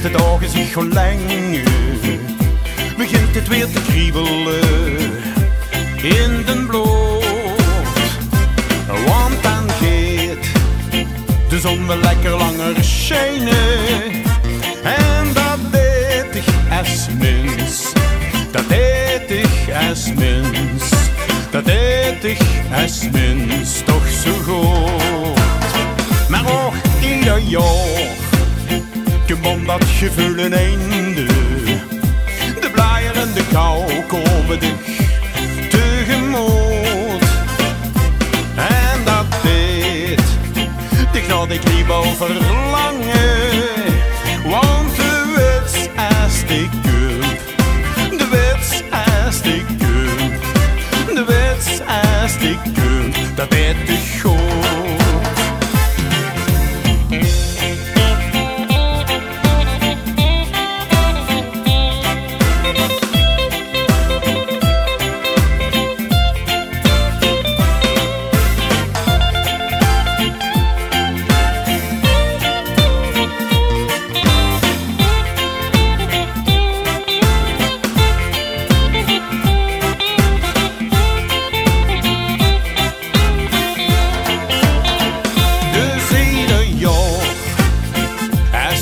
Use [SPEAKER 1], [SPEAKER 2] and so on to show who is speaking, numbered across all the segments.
[SPEAKER 1] de dagen zich gaan lengen, begint het weer te kriebelen in den bloed. Want dan gaat de zon wel lekker langer schijnen. En dat deed ik als mens, dat deed ik als mens, dat deed ik als mens toch zo goed. Maar ook ieder jaar komt dat geveul een einde. De blaajer en de koume dich tegemoot. En dat deed ik naar de kriebel verlangen. Want de wèts als de Kump, de wèts als de Kump, de wèts als de Kump, dat deed ik goed.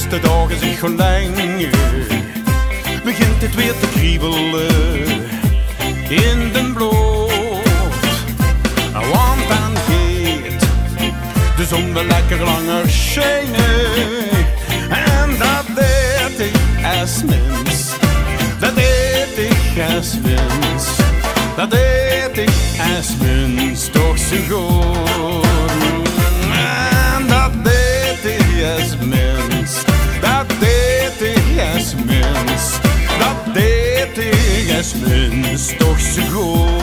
[SPEAKER 1] De dagen zich gaan lengen, begint het weer te kriebelen in den bloed. Want dan gaat de zon wel lekker langer schijnen. En dat deed ik als mens, dat deed ik als mens, dat deed ik als mens toch zo goed. En dat deed ik als mens, dat deed ik als mens, dat deed ik als mens toch zo goed.